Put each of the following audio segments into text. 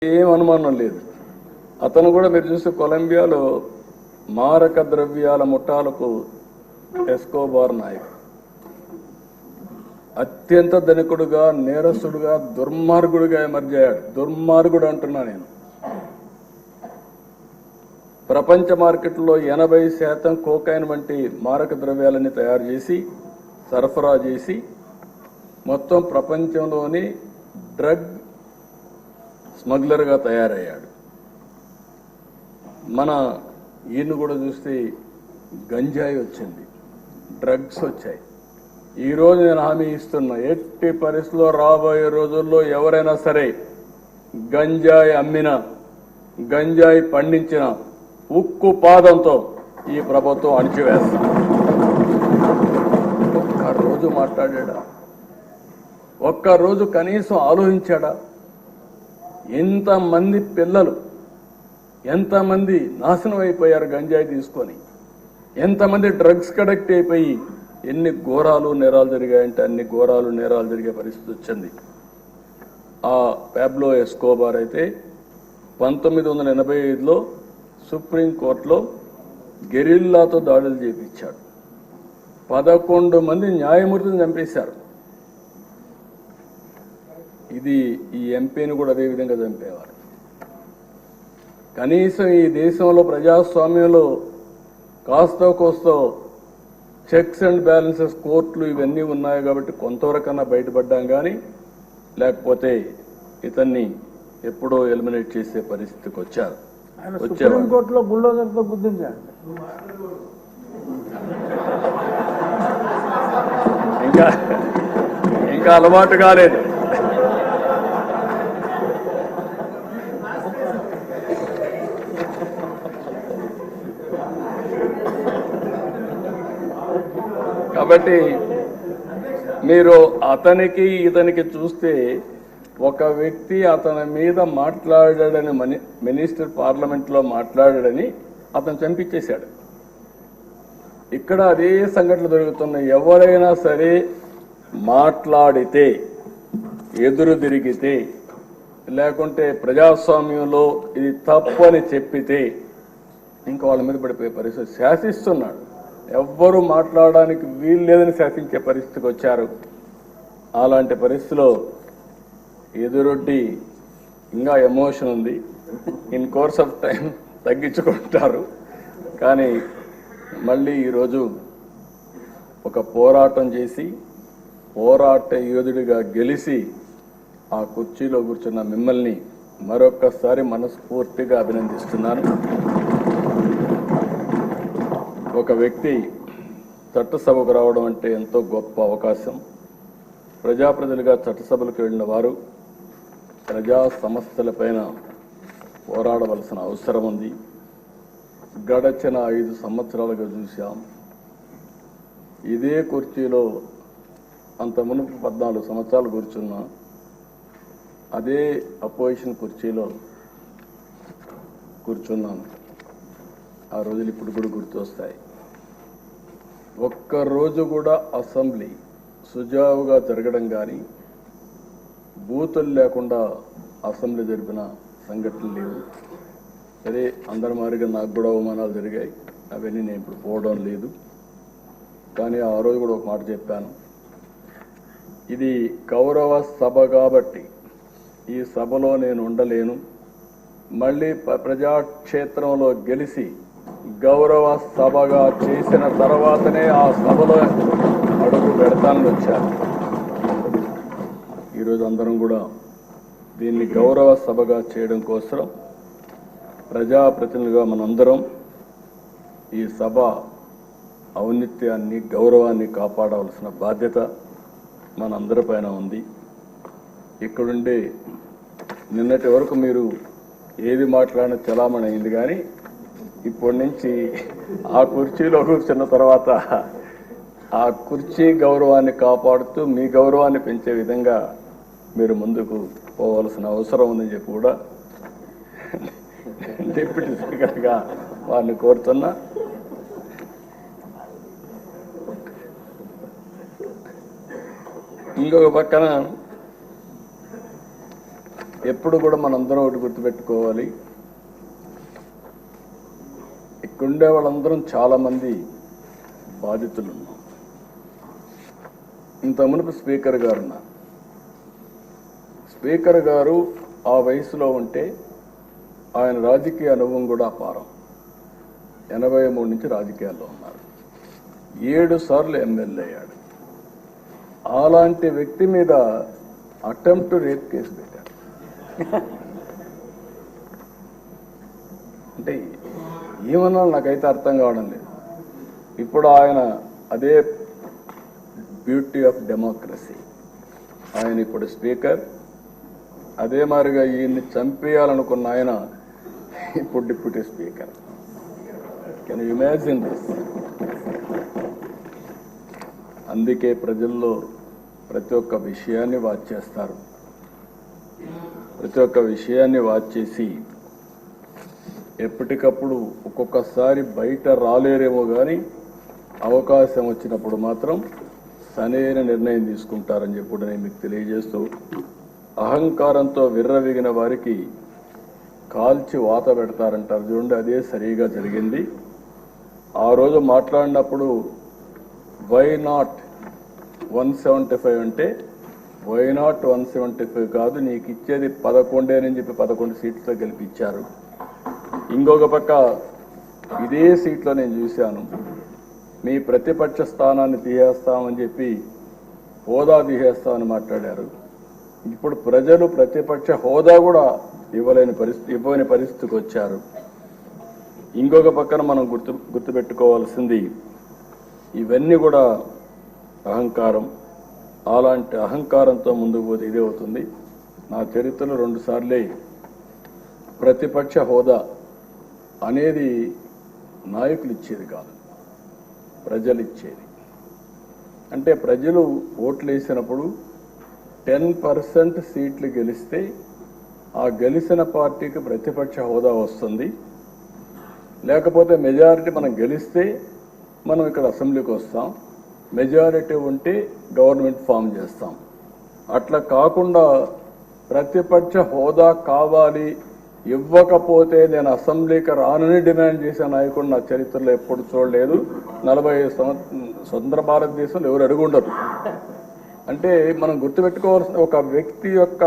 ఏం అనుమానం లేదు. అతను కూడా మీరు చూస్తే కొలంబియాలో మారక ద్రవ్యాల ముఠాలకు ఎస్కోబార్ నాయక్, అత్యంత ధనికుడుగా, నేరస్తుడుగా, దుర్మార్గుడుగా ఎమర్జయ్యాడు. దుర్మార్గుడు అంటున్నా నేను. ప్రపంచ మార్కెట్లో 80% కోకైన్ వంటి మారక ద్రవ్యాలని తయారు చేసి సరఫరా చేసి మొత్తం ప్రపంచంలోని డ్రగ్ స్మగ్లర్గా తయారయ్యాడు. మన ఈయన కూడా చూస్తే గంజాయి వచ్చింది, డ్రగ్స్ వచ్చాయి. ఈరోజు నేను హామీ ఇస్తున్నా, ఎట్టి పరిస్థితుల్లో రాబోయే రోజుల్లో ఎవరైనా సరే గంజాయి అమ్మినా, గంజాయి పండించిన ఉక్కు పాదంతో ఈ ప్రభుత్వం అణిచివేస్తాం. ఒక్కరోజు మాట్లాడా? ఒక్కరోజు కనీసం ఆలోచించాడా? ఎంతమంది పిల్లలు, ఎంతమంది నాశనం అయిపోయారు గంజాయి తీసుకొని, ఎంతమంది డ్రగ్స్ కడెక్ట్ అయిపోయి ఎన్ని ఘోరాలు నేరాలు జరిగాయంటే అన్ని ఘోరాలు నేరాలు జరిగే పరిస్థితి వచ్చింది. ఆ పాబ్లో ఎస్కోబార్ అయితే 1985లో సుప్రీంకోర్టులో గెరిల్లాతో దాడులు చేపించాడు. 11 మంది న్యాయమూర్తిని చంపేశారు. ఇది ఈ ఎంపీని కూడా అదే విధంగా చంపేవారు. కనీసం ఈ దేశంలో ప్రజాస్వామ్యంలో కాస్తో కోస్తో చెక్స్ అండ్ బ్యాలెన్సెస్, కోర్టులు ఇవన్నీ ఉన్నాయి కాబట్టి కొంతవరకన్నా బయటపడ్డాం. కానీ లేకపోతే ఇతన్ని ఎప్పుడో ఎలిమినేట్ చేసే పరిస్థితికి వచ్చారు. సుప్రీంకోర్టులో బుల్డోజర్తో గుర్తించారు. ఇంకా అలవాటు కాలేదు. కాబట్టి మీరు అతనికి ఇతనికి చూస్తే ఒక వ్యక్తి అతని మీద మాట్లాడాడని, మినిస్టర్ పార్లమెంట్లో మాట్లాడాడని అతను చంపించేశాడు. ఇక్కడ అదే సంఘటనలు జరుగుతున్నాయి. ఎవరైనా సరే మాట్లాడితే, ఎదురు తిరిగితే, లేకుంటే ప్రజాస్వామ్యంలో ఇది తప్పని చెప్పితే ఇంకా వాళ్ళ మీద పడిపోయే పరిస్థితి. శాసిస్తున్నాడు, ఎవ్వరూ మాట్లాడడానికి వీలు లేదని శాసించే పరిస్థితికి వచ్చారు. అలాంటి పరిస్థితిలో ఎదురొడ్డి ఇంకా ఎమోషన్ ఉంది. ఇన్ కోర్స్ ఆఫ్ టైం తగ్గించుకుంటారు. కానీ మళ్ళీ ఈరోజు ఒక పోరాటం చేసి పోరాట యోధుడిగా గెలిచి ఆ కుర్చీలో కూర్చున్న మిమ్మల్ని మరొక్కసారి మనస్ఫూర్తిగా అభినందిస్తున్నాను. ఒక వ్యక్తి చట్టసభకు రావడం అంటే ఎంతో గొప్ప అవకాశం. ప్రజాప్రతినిధులుగా చట్టసభలకు వెళ్ళిన వారు ప్రజా సమస్యలపైన పోరాడవలసిన అవసరం ఉంది. గడచిన 5 సంవత్సరాలుగా చూశాం. ఇదే కుర్చీలో అంత మునుపు 14 సంవత్సరాలు కూర్చున్నా, అదే అపోజిషన్ కుర్చీలో కూర్చున్నాను. ఆ రోజులు ఇప్పుడు కూడా గుర్తొస్తాయి. ఒక్కరోజు కూడా అసెంబ్లీ సుజావుగా జరగడం కానీ, బూతులు లేకుండా అసెంబ్లీ జరిపిన సంఘటనలు లేవు. సరే, అందరి మాదిరిగా నాకు కూడా అవమానాలు జరిగాయి. అవన్నీ నేను ఇప్పుడు పోవడం లేదు. కానీ ఆ రోజు కూడా ఒక మాట చెప్పాను, ఇది గౌరవ సభ కాబట్టి ఈ సభలో నేను ఉండలేను. మళ్ళీ ప్రజాక్షేత్రంలో గెలిచి గౌరవ సభగా చేసిన తర్వాతనే ఆ సభలో అడుగు పెడతానని వచ్చాను. ఈరోజు అందరం కూడా దీన్ని గౌరవ సభగా చేయడం కోసం ప్రజాప్రతినిధులుగా మనందరం ఈ సభ ఔన్నత్యాన్ని, గౌరవాన్ని కాపాడవలసిన బాధ్యత మనందరిపైన ఉంది. ఇక్కడుండే నిన్నటి వరకు మీరు ఏది మాట్లాడిన చలామణి అయింది. కానీ ఇప్పటి నుంచి ఆ కుర్చీలో కూర్చున్న తర్వాత ఆ కుర్చీ గౌరవాన్ని కాపాడుతూ మీ గౌరవాన్ని పెంచే విధంగా మీరు ముందుకు పోవాల్సిన అవసరం ఉందని చెప్పి కూడా డిప్యూటీ స్పీకర్గా వారిని కోరుతున్నా. ఇంకొక పక్కన ఎప్పుడు కూడా మనందరం ఒకటి గుర్తుపెట్టుకోవాలి, ఇక్కడుండే వాళ్ళందరం చాలామంది బాధితులు ఉన్నాం. ఇంత మునుపు స్పీకర్ గారు ఉన్నారు. స్పీకర్ గారు ఆ వయసులో ఉంటే ఆయన రాజకీయ అనుభవం కూడా అపారం. 83 నుంచి రాజకీయాల్లో ఉన్నారు. 7 సార్లు ఎమ్మెల్యే అయ్యాడు. అలాంటి వ్యక్తి మీద అటెంప్ట్ రేప్ కేసు పెట్టారు. అంటే ఏమన్నా నాకైతే అర్థం కావడం లేదు. ఇప్పుడు ఆయన అదే బ్యూటీ ఆఫ్ డెమోక్రసీ, ఆయన ఇప్పుడు స్పీకర్. అదే మాదిరిగా ఈయన్ని చంపేయాలనుకున్న ఆయన ఇప్పుడు deputy speaker. Can you imagine this? అందుకే ప్రజల్లో ప్రతి ఒక్క విషయాన్ని వాచ్ చేస్తారు. ప్రతి ఒక్క విషయాన్ని వాచ్ చేసి ఎప్పటికప్పుడు ఒక్కొక్కసారి బయట రాలేరేమో కానీ అవకాశం వచ్చినప్పుడు మాత్రం సరైన నిర్ణయం తీసుకుంటారని చెప్పి నేను మీకు తెలియజేస్తూ, అహంకారంతో విర్రవీగిన వారికి కాల్చి వాత పెడతారంటారు చూడండి, అదే సరిగా జరిగింది. ఆ రోజు మాట్లాడినప్పుడు వై నాట్ 175 అంటే వై నాట్ 175 కాదు, నీకు ఇచ్చేది 11 అని చెప్పి 11 సీట్లతో గెలిపించారు. ఇంకొక పక్క ఇదే సీట్లో నేను చూశాను, మీ ప్రతిపక్ష స్థానాన్ని తీసేస్తామని చెప్పి హోదా తీసేస్తామని మాట్లాడారు. ఇప్పుడు ప్రజలు ప్రతిపక్ష హోదా కూడా ఇవ్వని పరిస్థితికి వచ్చారు. ఇంకొక పక్కన మనం గుర్తుపెట్టుకోవాల్సింది, ఇవన్నీ కూడా అహంకారం. అలాంటి అహంకారంతో ముందుకు పోతే ఇదే అవుతుంది. నా చరిత్రలో 2 సార్లే ప్రతిపక్ష హోదా అనేది నాయకులు ఇచ్చేది కాదు, ప్రజలు ఇచ్చేది. అంటే ప్రజలు ఓట్లు వేసినప్పుడు 10% సీట్లు గెలిస్తే ఆ గెలిచిన పార్టీకి ప్రతిపక్ష హోదా వస్తుంది. లేకపోతే మెజారిటీ మనం గెలిస్తే మనం ఇక్కడ అసెంబ్లీకి వస్తాం, మెజారిటీ ఉంటే గవర్నమెంట్ ఫామ్ చేస్తాం. అట్లా కాకుండా ప్రతిపక్ష హోదా కావాలి, ఇవ్వకపోతే నేను అసెంబ్లీకి రానని డిమాండ్ చేసే నాయకుడు నా చరిత్రలో ఎప్పుడు చూడలేదు. 45 స్వతంత్ర భారతదేశంలో ఎవరు అడుగుండరు. అంటే మనం గుర్తుపెట్టుకోవాల్సిన ఒక వ్యక్తి యొక్క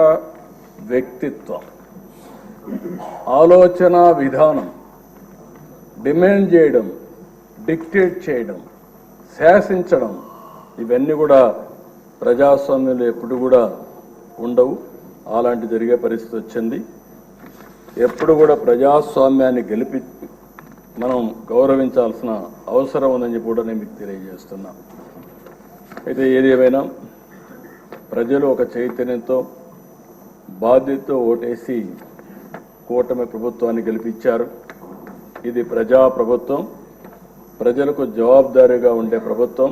వ్యక్తిత్వం, ఆలోచన విధానం, డిమాండ్ చేయడం, డిక్టేట్ చేయడం, శాసించడం, ఇవన్నీ కూడా ప్రజాస్వామ్యంలో ఎప్పుడు కూడా ఉండవు. అలాంటి జరిగే పరిస్థితి వచ్చింది. ఎప్పుడు కూడా ప్రజాస్వామ్యాన్ని మనం గౌరవించాల్సిన అవసరం ఉందని చెప్పి కూడా నేను మీకు తెలియజేస్తున్నా. అయితే ఏది ఏమైనా ప్రజలు ఒక చైతన్యంతో బాధ్యతతో ఓటేసి కూటమి ప్రభుత్వాన్ని గెలిపించారు. ఇది ప్రజా ప్రభుత్వం, ప్రజలకు జవాబుదారీగా ఉండే ప్రభుత్వం.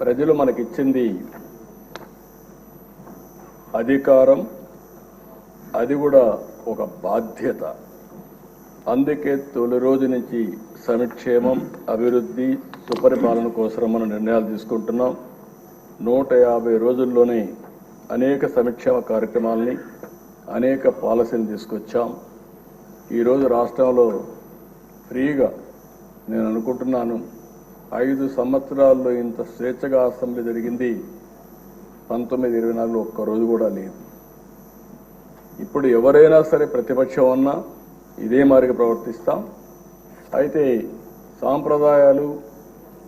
ప్రజలు మనకిచ్చింది అధికారం, అది కూడా ఒక బాధ్యత. అందుకే తొలి రోజు నుంచి సంక్షేమం, అభివృద్ధి, సుపరిపాలన కోసం మనం నిర్ణయాలు తీసుకుంటున్నాం. 150 రోజుల్లోనే అనేక సంక్షేమ కార్యక్రమాలని, అనేక పాలసీలు తీసుకొచ్చాం. ఈరోజు రాష్ట్రంలో ఫ్రీగా నేను అనుకుంటున్నాను 5 సంవత్సరాల్లో ఇంత స్వేచ్ఛగా అసెంబ్లీ జరిగింది 1924 ఒక్కరోజు కూడా లేదు. ఇప్పుడు ఎవరైనా సరే ప్రతిపక్షం ఉన్నా ఇదే మాదిరిగా ప్రవర్తిస్తాం. అయితే సాంప్రదాయాలు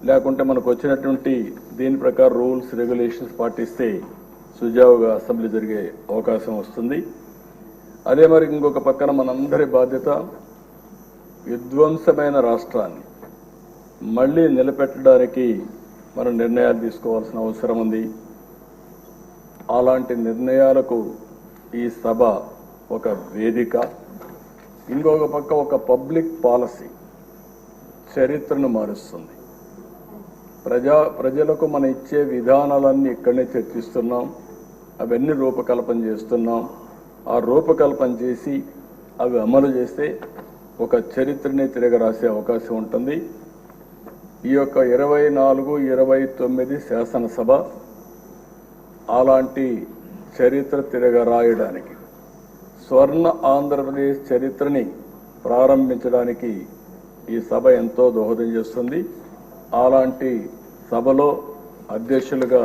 లేకుంటే మనకు వచ్చినటువంటి దీని ప్రకారం రూల్స్ రెగ్యులేషన్స్ పాటిస్తే సుజావుగా అసెంబ్లీ జరిగే అవకాశం వస్తుంది. అదే మరి ఇంకొక పక్కన మనందరి బాధ్యత విధ్వంసమైన రాష్ట్రాన్ని మళ్ళీ నిలబెట్టడానికి మనం నిర్ణయాలు తీసుకోవాల్సిన అవసరం ఉంది. అలాంటి నిర్ణయాలకు ఈ సభ ఒక వేదిక. ఇంకొక పక్క ఒక పబ్లిక్ పాలసీ చరిత్రను మారుస్తుంది. ప్రజలకు మనం ఇచ్చే విధానాలన్నీ ఇక్కడనే చర్చిస్తున్నాం, అవన్నీ రూపకల్పన చేస్తున్నాం. ఆ రూపకల్పన చేసి అవి అమలు చేస్తే ఒక చరిత్రని తిరగరాసే అవకాశం ఉంటుంది. ఈ యొక్క 24, 29 శాసనసభ అలాంటి చరిత్ర తిరగరాయడానికి స్వర్ణ ఆంధ్రప్రదేశ్ చరిత్రని ప్రారంభించడానికి ఈ సభ ఎంతో దోహదం చేస్తుంది. అలాంటి సభలో అధ్యక్షులుగా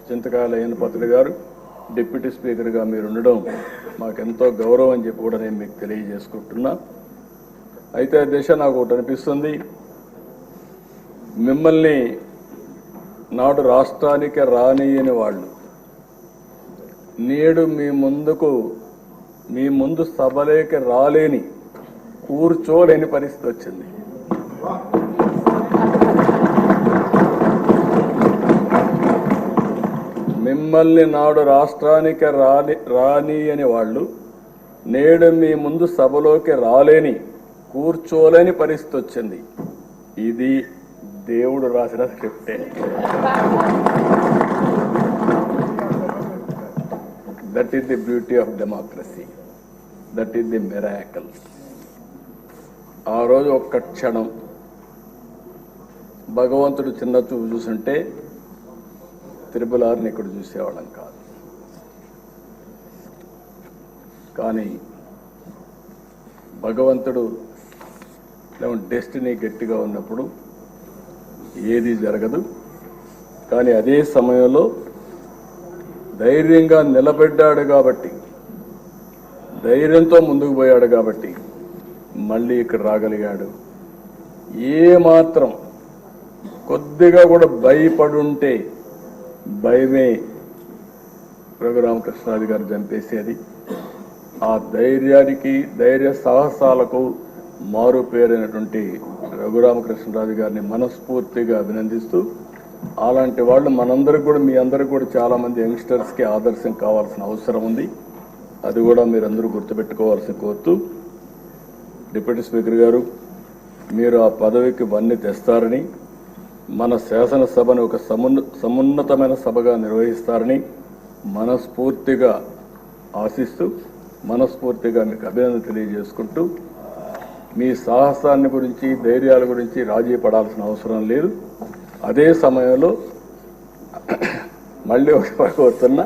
చింతకాయల అయ్యన్నపాత్రుడు గారు, డిప్యూటీ స్పీకర్గా మీరు ఉండడం మాకెంతో గౌరవం అని చెప్పి కూడా నేను మీకు తెలియజేసుకుంటున్నా. అయితే అధ్యక్ష, నాకు ఒకటి అనిపిస్తుంది, మిమ్మల్ని నాడు రాష్ట్రానికి రానియని వాళ్ళు నేడు మీ ముందు సభలోకి రాలేని, కూర్చోలేని పరిస్థితి వచ్చింది. మిమ్మల్ని నాడు రాష్ట్రానికి రానియని వాళ్ళు నేడు మీ ముందు సభలోకి రాలేని, కూర్చోలేని పరిస్థితి వచ్చింది. ఇది దేవుడు రాసిన స్క్రిప్టే. That is the beauty of democracy, that is the miracle. ఆ రోజు ఒక్క క్షణం భగవంతుడు చిన్న చూపు చూసుంటే త్రిపులారిని ఇక్కడ చూసేవాళ్ళం కాదు. కానీ భగవంతుడు డెస్టినీ గట్టిగా ఉన్నప్పుడు ఏది జరగదు. కానీ అదే సమయంలో ధైర్యంగా నిలబడ్డాడు కాబట్టి, ధైర్యంతో ముందుకు పోయాడు కాబట్టి మళ్ళీ ఇక్కడ రాగలిగాడు. ఏమాత్రం కొద్దిగా కూడా భయపడుంటే భయమే రఘురామకృష్ణరాజు గారు చంపేసేది. ఆ ధైర్యానికి, ధైర్య సాహసాలకు మారు పేరైనటువంటి రఘురామకృష్ణరాజు గారిని మనస్ఫూర్తిగా అభినందిస్తూ, అలాంటి వాళ్ళు మనందరికి కూడా, మీ అందరికి కూడా చాలా మంది యంగ్స్టర్స్కి ఆదర్శం కావాల్సిన అవసరం ఉంది. అది కూడా మీరందరూ గుర్తుపెట్టుకోవాల్సిన కోరుతూ, డిప్యూటీ స్పీకర్ గారు, మీరు ఆ పదవికి వన్నీ తెస్తారని, మన శాసనసభను ఒక సమున్నతమైన సభగా నిర్వహిస్తారని మనస్ఫూర్తిగా ఆశిస్తూ, మనస్ఫూర్తిగా మీకు అభినందన తెలియజేసుకుంటూ, మీ సాహసాన్ని గురించి, ధైర్యాల గురించి రాజీ పడాల్సిన అవసరం లేదు. అదే సమయంలో మళ్ళీ ఒక కోరుతున్నా,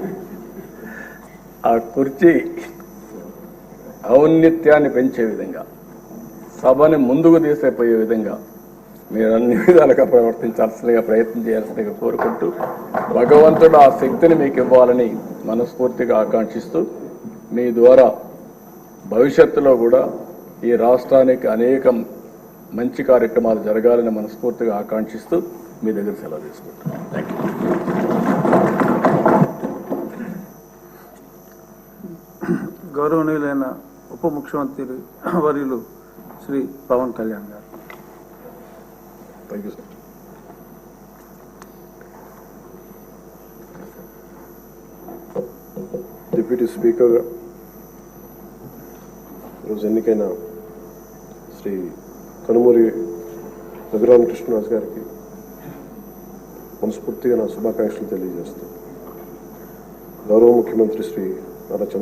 ఆ కుర్చీ ఔన్నత్యాన్ని పెంచే విధంగా, సభని ముందుకు తీసేపోయే విధంగా మీరు అన్ని విధాలుగా ప్రవర్తించాల్సిందిగా, ప్రయత్నం చేయాల్సిందిగా కోరుకుంటూ, భగవంతుడు ఆ శక్తిని మీకు ఇవ్వాలని మనస్ఫూర్తిగా ఆకాంక్షిస్తూ, మీ ద్వారా భవిష్యత్తులో కూడా ఈ రాష్ట్రానికి అనేక మంచి కార్యక్రమాలు జరగాలని మనస్ఫూర్తిగా ఆకాంక్షిస్తూ మీ దగ్గర సెలవు తీసుకుంటున్నాను. Thank you. గౌరవనీయులైన ఉప ముఖ్యమంత్రి వర్యులు శ్రీ పవన్ కళ్యాణ్ గారు. Thank you sir. Deputy speaker, ఈరోజు ఎన్నికైన శ్రీ కనుమూరి రఘురామకృష్ణరాజు గారికి మనస్ఫూర్తిగా నా శుభాకాంక్షలు తెలియజేస్తూ, గౌరవ ముఖ్యమంత్రి శ్రీ నారా చంద్రబాబు